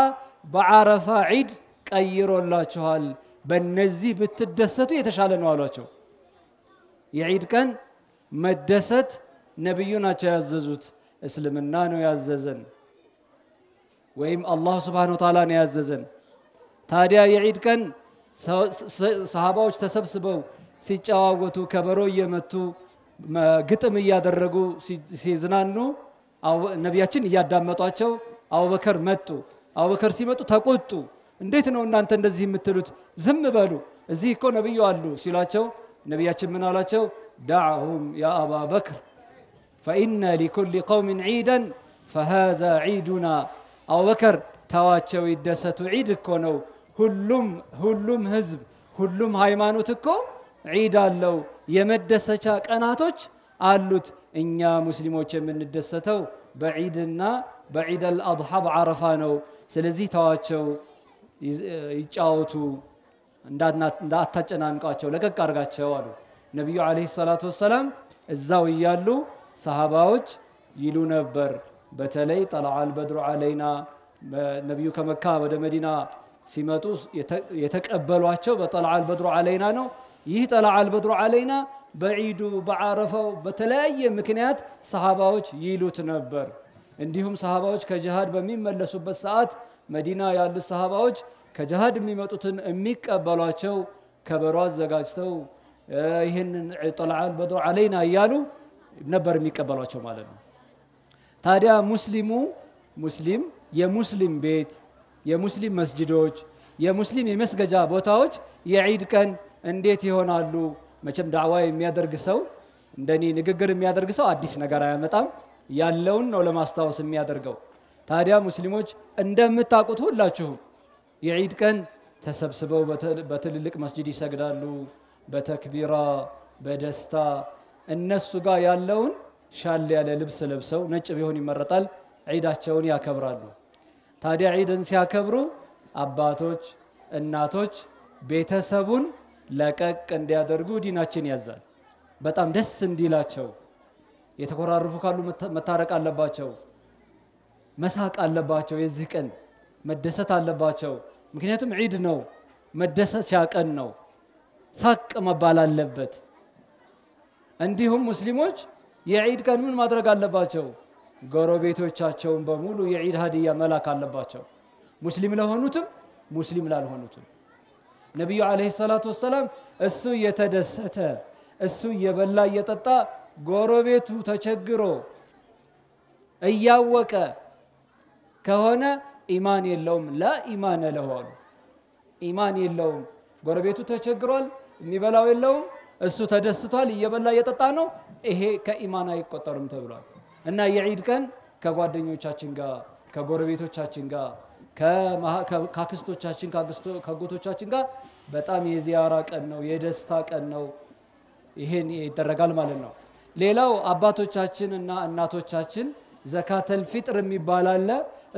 በዓረፋ ዒድ ቀይሮላችኋል በእነዚህ ብትደሰቱ የተሻለ ነው አሏቸው የዒድ ቀን መደሰት ነብዩ ናቸው ያዘዙት እስልምና ነው ያዘዘን ወይም አላህ Subhanahu Wa Ta'ala ነው ያዘዘን ታዲያ የዒድ ቀን ሰሃባዎች ተሰብስበው ሲጫዋወቱ ከበሮ እየመቱ ግጥም እያደረጉ ሲዝናኑ ነብያችን እያዳመጧቸው አቡበከር መጡ አቡበከር ሲመጡ ተቆጡ እንዴት ነው እናንተ እንደዚህ የምትሉት ዝም በሉ እዚህ እኮ ነብዩ አሉ ሲሏቸው ነብያችን ምን አላቸው دعهم يا أبا بكر فإن لكل قوم عيدا فهذا عيدنا أبو بكر تواچو يدسቱ عيد እኮ ነው ሁሉም ህዝብ ሁሉም ሃይማኖት እኮ ዒድ አለው የመደሰቻ ቀናቶች አሉት እኛ ሙስሊሞች የምንደሰተው በዒድና በዒድ አልአድሃ በዓረፋ ነው ስለዚህ ተዋቸው ይጫወቱ እንዳታጨናንቃቸው ለቀቅ አርጋቸው አሉ ነብዩ አለይሂ ሰላቱ ወሰለም እዛው ይያሉ ሰሃባዎች ይሉ ነበር። በተለይ ጠለዓል በድሩ ዓለይና ነቢዩ ከመካ ወደ መዲና ሲመጡ የተቀበሏቸው በጠለዓል በድሩ ዓለይና ነው። ይህ ጠለዓል በድሩ ዓለይና በዒዱ በዓረፋው በተለያየ ምክንያት ሰሃባዎች ይሉት ነበር። እንዲሁም ሰሃባዎች ከጅሃድ በሚመለሱበት ሰዓት መዲና ያሉት ሰሃባዎች ከጅሃድ የሚመጡትን የሚቀበሏቸው ከበሮ አዘጋጅተው ይህንን ጠለዓል በድሩ ዓለይና እያሉ ነበር የሚቀበሏቸው ማለት ነው። ታዲያ ሙስሊም የሙስሊም ቤት፣ የሙስሊም መስጂዶች፣ የሙስሊም የመስገጃ ቦታዎች የዒድ ቀን እንዴት ይሆናሉ? መቼም ዳዕዋ የሚያደርግ ሰው እንደኔ ንግግር የሚያደርግ ሰው አዲስ ነገር አያመጣም፣ ያለውን ነው ለማስታወስ የሚያደርገው። ታዲያ ሙስሊሞች እንደምታውቁት ሁላችሁም የዒድ ቀን ተሰብስበው በትልልቅ መስጂድ ይሰግዳሉ፣ በተክቢራ በደስታ እነሱ ጋር ያለውን ሻል ያለ ልብስ ለብሰው ነጭ ቢሆን ይመረጣል ዒዳቸውን ያከብራሉ። ታዲያ ዒድን ሲያከብሩ አባቶች እናቶች ቤተሰቡን ለቀቅ እንዲያደርጉ ዲናችን ያዛል። በጣም ደስ እንዲላቸው የተኮራረፉ ካሉ መታረቅ አለባቸው፣ መሳቅ አለባቸው፣ የዚህ ቀን መደሰት አለባቸው። ምክንያቱም ዒድ ነው፣ መደሰቻ ቀን ነው፣ ሳቅ መባል አለበት። እንዲሁም ሙስሊሞች የዒድ ቀን ምን ማድረግ አለባቸው? ጎረቤቶቻቸውን በሙሉ የዒድ ሀዲያ መላክ አለባቸው፣ ሙስሊም ለሆኑትም ሙስሊም ላልሆኑትም። ነቢዩ ዓለይሂ ሰላቱ ወሰላም እሱ እየተደሰተ እሱ እየበላ እየጠጣ ጎረቤቱ ተቸግሮ እያወቀ ከሆነ ኢማን የለውም፣ ላ ኢማነ ለሁ አሉ። ኢማን የለውም፣ ጎረቤቱ ተቸግሯል፣ የሚበላው የለውም፣ እሱ ተደስቷል፣ እየበላ እየጠጣ ነው፣ ይሄ ከኢማን አይቆጠርም ተብሏል። እና የዒድ ቀን ከጓደኞቻችን ጋር ከጎረቤቶቻችን ጋር ከአክስቶቻችን ከአጎቶቻችን ጋር በጣም የዚያራ ቀን ነው፣ የደስታ ቀን ነው። ይሄን ይደረጋል ማለት ነው። ሌላው አባቶቻችን እና እናቶቻችን ዘካተል ፊጥር የሚባል አለ፣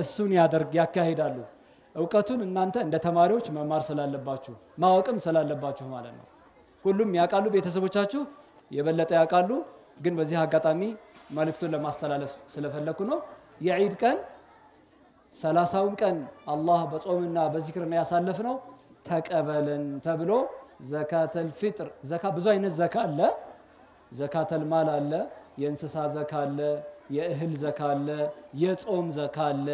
እሱን ያካሂዳሉ። እውቀቱን እናንተ እንደ ተማሪዎች መማር ስላለባችሁ ማወቅም ስላለባችሁ ማለት ነው። ሁሉም ያውቃሉ፣ ቤተሰቦቻችሁ የበለጠ ያውቃሉ። ግን በዚህ አጋጣሚ መልእክቱን ለማስተላለፍ ስለፈለኩ ነው። የዒድ ቀን 30ውን ቀን አላህ በጾምና በዚክርና ያሳለፍነው ተቀበልን ተብሎ ዘካተል ፊጥር ዘካ ብዙ አይነት ዘካ አለ። ዘካተል ማል አለ፣ የእንስሳ ዘካ አለ፣ የእህል ዘካ አለ፣ የጾም ዘካ አለ፣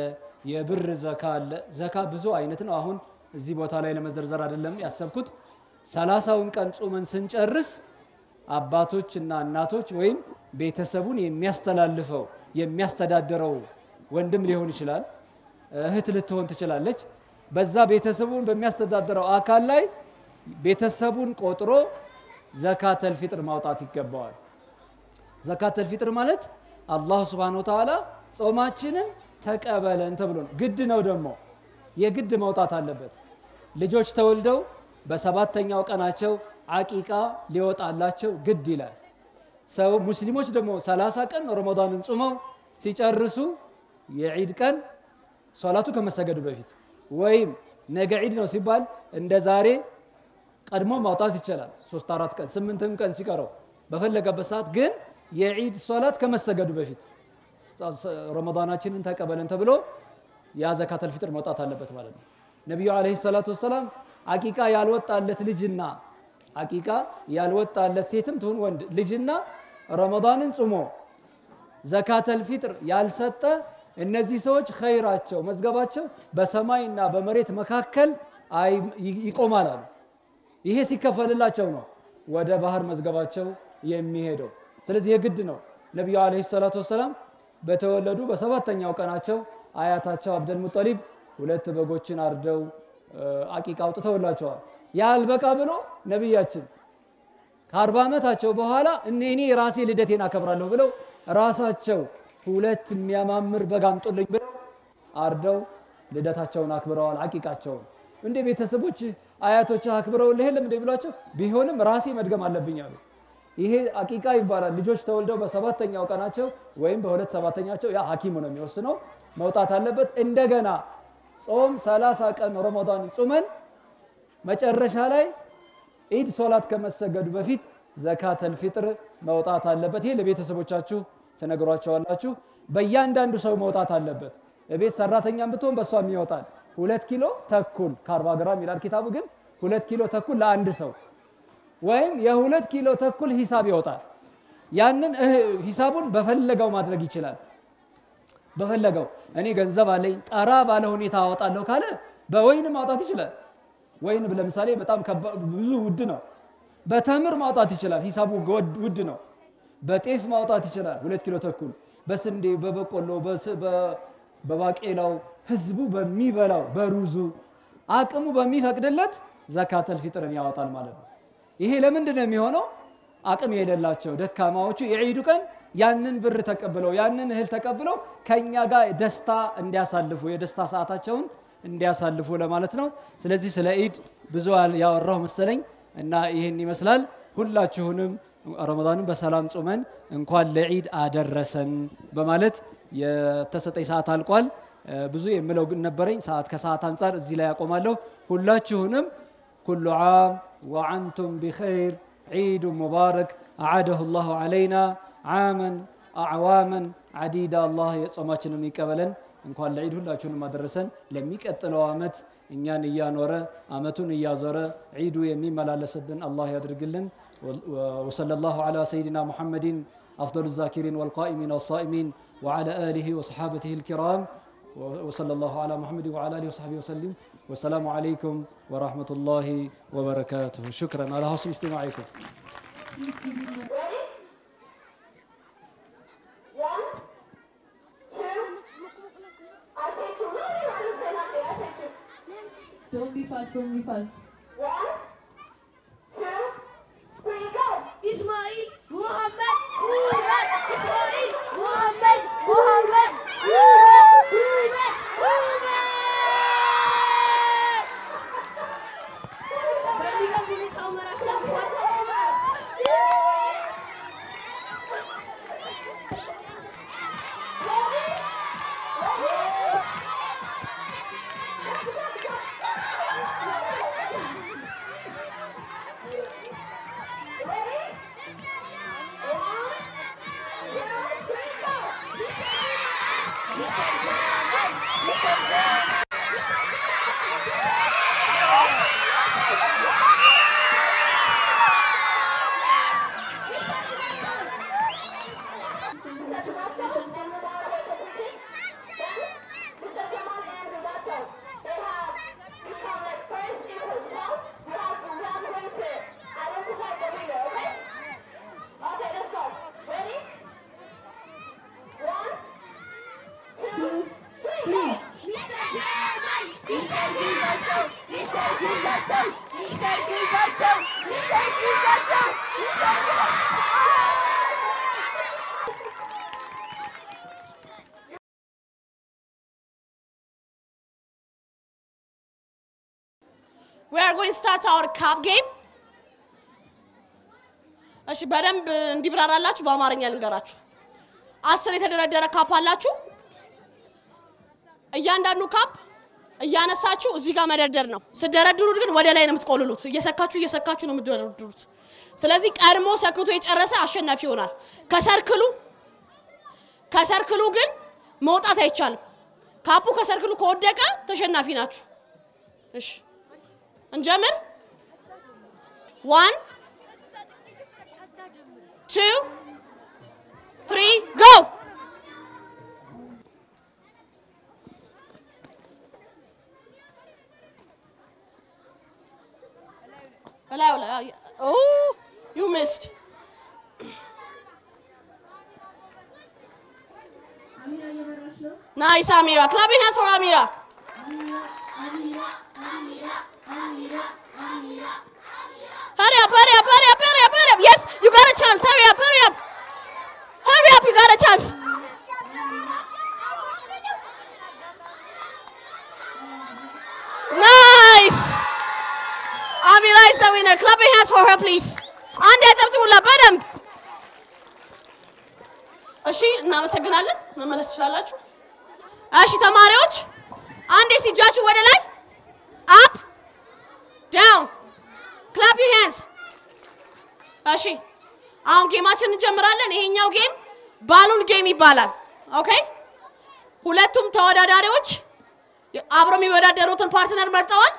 የብር ዘካ አለ። ዘካ ብዙ አይነት ነው። አሁን እዚህ ቦታ ላይ ለመዘርዘር አይደለም ያሰብኩት። 30ውን ቀን ጾመን ስንጨርስ አባቶችና እናቶች ወይም ቤተሰቡን የሚያስተላልፈው የሚያስተዳድረው ወንድም ሊሆን ይችላል፣ እህት ልትሆን ትችላለች። በዛ ቤተሰቡን በሚያስተዳድረው አካል ላይ ቤተሰቡን ቆጥሮ ዘካተል ፊጥር ማውጣት ይገባዋል። ዘካተል ፊጥር ማለት አላህ ሱብሓነሁ ወተዓላ ጾማችንን ተቀበለን ተብሎ ግድ ነው። ደግሞ የግድ ማውጣት አለበት። ልጆች ተወልደው በሰባተኛው ቀናቸው አቂቃ ሊወጣላቸው ግድ ይላል። ሰው ሙስሊሞች ደግሞ 30 ቀን ረመዳንን ጾመው ሲጨርሱ የዒድ ቀን ሶላቱ ከመሰገዱ በፊት ወይም ነገ ዒድ ነው ሲባል እንደ ዛሬ ቀድሞ ማውጣት ይችላል። 3-4 ቀን 8 ቀን ሲቀረው በፈለገበት ሰዓት ግን የዒድ ሶላት ከመሰገዱ በፊት ረመዳናችንን ተቀበለን ተብሎ ያ ዘካተል ፊጥር መውጣት አለበት ማለት ነው። ነብዩ አለይሂ ሰላቱ ወሰላም አቂቃ ያልወጣለት ልጅና አቂቃ ያልወጣለት ሴትም ትሁን ወንድ ልጅና ረመዳንን ጾሞ ዘካተል ፊጥር ያልሰጠ እነዚህ ሰዎች ኸይራቸው መዝገባቸው በሰማይና በመሬት መካከል ይቆማል አሉ። ይሄ ሲከፈልላቸው ነው ወደ ባህር መዝገባቸው የሚሄደው። ስለዚህ የግድ ነው። ነብዩ አለይሂ ሰላቱ ወሰላም በተወለዱ በሰባተኛው ቀናቸው አያታቸው አብደል ሙጠሊብ 2 በጎችን አርደው አቂቃ አውጥተውላቸዋል። ያልበቃ ብሎ ነብያችን ከ40 ዓመታቸው በኋላ እኔ ራሴ ልደቴን አከብራለሁ ብለው ራሳቸው 2 የሚያማምር በግ አምጡልኝ ብለው አርደው ልደታቸውን አክብረዋል። አቂቃቸውን እንደ ቤተሰቦች አያቶች አክብረውልህ ለምን እንደሚሏቸው ቢሆንም ራሴ መድገም አለብኝ አሉ። ይሄ አቂቃ ይባላል። ልጆች ተወልደው በሰባተኛው ቀናቸው ወይም በሁለት ሰባተኛቸው ያ ሐኪሙ ነው የሚወስነው መውጣት አለበት። እንደገና ጾም 30 ቀን ረመዳን ጾመን መጨረሻ ላይ ዒድ ሶላት ከመሰገዱ በፊት ዘካተል ፊጥር መውጣት አለበት። ይሄ ለቤተሰቦቻችሁ ተነግሯቸዋላችሁ። በእያንዳንዱ ሰው መውጣት አለበት ለቤት ሰራተኛም ብትሆን በሷም ይወጣል 2 ኪሎ ተኩል ከ40 ግራም ይላል ኪታቡ ግን 2 ኪሎ ተኩል ለአንድ ሰው ወይም የ2 ኪሎ ተኩል ሂሳብ ይወጣል ያንን ሂሳቡን በፈለገው ማድረግ ይችላል በፈለገው እኔ ገንዘብ አለኝ ጠራ ባለ ሁኔታ አወጣለሁ ካለ በወይን ማውጣት ይችላል ወይን ለምሳሌ በጣም ብዙ ውድ ነው በተምር ማውጣት ይችላል ሂሳቡ ውድ ነው በጤፍ ማውጣት ይችላል 2 ኪሎ ተኩል በስንዴ በበቆሎ በባቄላው ህዝቡ በሚበላው በሩዙ አቅሙ በሚፈቅድለት ዘካተል ፊጥርን ያወጣል ማለት ነው ይሄ ለምንድን ነው የሚሆነው አቅም የሌላቸው ደካማዎቹ የዒዱ ቀን ያንን ብር ተቀበለው ያንን እህል ተቀበለው ከኛ ጋር ደስታ እንዲያሳልፉ የደስታ ሰዓታቸውን እንዲያሳልፉ ለማለት ነው ስለዚህ ስለ ዒድ ብዙ ያወራው መሰለኝ እና ይሄን ይመስላል ሁላችሁንም ረመዳንን በሰላም ጾመን እንኳን ለዒድ አደረሰን በማለት የተሰጠኝ ሰዓት አልቋል ብዙ የምለው ግን ነበረኝ ሰዓት ከሰዓት አንፃር እዚህ ላይ ያቆማለሁ ሁላችሁንም كل عام وأنتم بخير عيد مبارك أعاده الله علينا عاما أعواما عديدة الله ጾማችንን ይቀበለን እንኳን ለዒድ ሁላችሁንም አደረሰን ለሚቀጥለው አመት እኛን እያኖረ አመቱን እያዞረ ዒዱ የሚመላለስብን አላህ ያድርግልን وصلى الله على سيدنا محمد أفضل الذاكرين والقائمين والصائمين وعلى آله وصحابته الكرام وصلى الله على محمد وعلى آله وصحبه وسلم والسلام عليكم ورحمة الله وبركاته شكرا على حسن استماعكم Don't be fast, don't be fast. 1, 2, 3, go! Ismail, Muhammad, Muhammad, Ismail, Muhammad, Muhammad, Muhammad, Muhammad, Muhammad. በሚገርም ሁኔታ ዑመር አሸንፏል። We are going to start our cup game. እሺ በደንብ እንዲብራራላችሁ በአማርኛ ልንገራችሁ 10 የተደረደረ ካፕ አላችሁ እያንዳንዱ ካፕ እያነሳችሁ እዚህ ጋር መደርደር ነው ስደረድሩት ግን ወደ ላይ ነው የምትቆልሉት እየሰካችሁ ነው የምትደረድሩት ስለዚህ ቀድሞ ሰክቶ የጨረሰ አሸናፊ ይሆናል ከሰርክሉ ግን መውጣት አይቻልም ካፑ ከሰርክሉ ከወደቀ ተሸናፊ ናችሁ እሺ እንጀምር 1 2 3 go oh you missed nice Amira clap your hands for Amira Hurry up. Yes, you got a chance. Hurry up. You got a chance. Nice. Amira is the winner. Clap your hands for her, please. And Ajabtullah, badam. እሺ እናመሰግናለን መመለስ ትችላላችሁ እሺ ተማሪዎች አንዴ ሲጃችሁ ወደ ላይ up down clap your hands እሺ አሁን ጌማችን እንጀምራለን ይሄኛው ጌም ባሉን ጌም ይባላል ኦኬ ሁለቱም ተወዳዳሪዎች አብረው የሚወዳደሩትን ፓርትነር መርጠዋል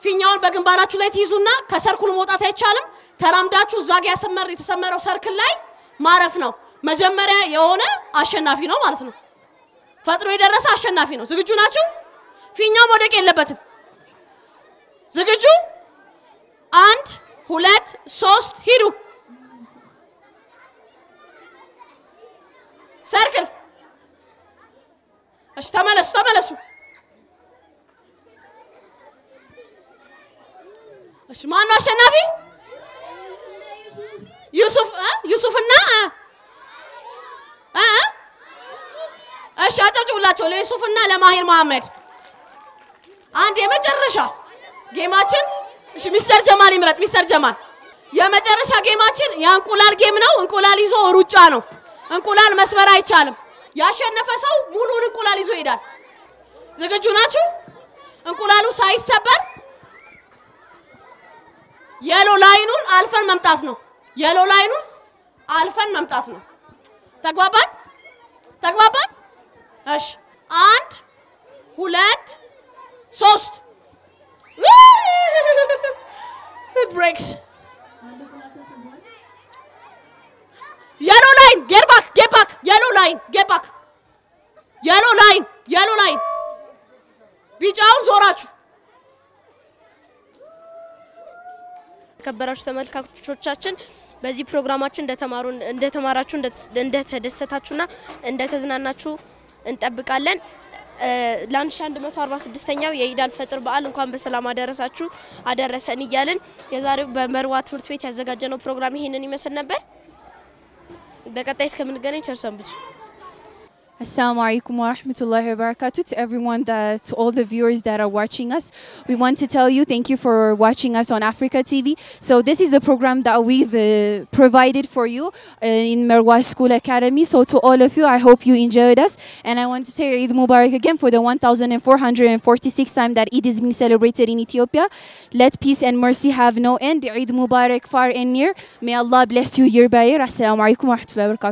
ፊኛውን በግንባራችሁ ላይ ትይዙና ከሰርክሉ መውጣት አይቻልም ተራምዳችሁ እዛ ጋር የተሰመረው ሰርክል ላይ ማረፍ ነው መጀመሪያ የሆነ አሸናፊ ነው ማለት ነው ፈጥኖ የደረሰ አሸናፊ ነው ዝግጁ ናችሁ ፊኛው መውደቅ የለበትም ዝግጁ 1 2 3 ሂዱ ሰርክል እሺ ተመለሱ እሺ ማን አሸናፊ ዩሱፍና እሺ አጨብጭቡላቸው ለዩሱፍና ለማሂር መሐመድ አንድ የመጨረሻ ጌማችን እሺ ሚስተር ጀማል ይምረጥ ሚስተር ጀማል የመጨረሻ ጌማችን የእንቁላል ጌም ነው እንቁላል ይዞ ሩጫ ነው እንቁላል መስበር አይቻልም ያሸነፈ ሰው ሙሉን እንቁላል ይዞ ይሄዳል ዝግጁ ናችሁ እንቁላሉ ሳይሰበር የሎ ላይኑን አልፈን መምጣት ነው የሎ ላይኑን አልፈን መምጣት ነው ተግባባን እሺ 1 2 3 it breaks yellow line get back yellow line ቢጫውን ዞራችሁ ከበራችሁ ተመልካቾቻችን በዚህ ፕሮግራማችን እንደተማራችሁ እንደተደሰታችሁና እንደተዝናናችሁ እንጠብቃለን ለ1146ኛው የኢድ አልፈጥር በዓል እንኳን በሰላም አደረሰን እያልን የዛሬው በመርዋ ትምህርት ቤት ያዘጋጀነው ፕሮግራም ይሄንን ይመስል ነበር በቀጣይ እስከምንገናኝ ቸር ሰንብቱ Assalamu alaikum wa rahmatullahi wa barakatuh to everyone to all the viewers that are watching us. We want to tell you thank you for watching us on Africa TV. So this is the program that we've provided for you in Marwa School Academy. So to all of you, I hope you enjoyed us. And I want to say Eid Mubarak again for the 1446th time that Eid is being celebrated in Ethiopia. Let peace and mercy have no end. Eid Mubarak far and near. May Allah bless you year by year. Assalamu alaikum wa rahmatullahi wa barakatuh.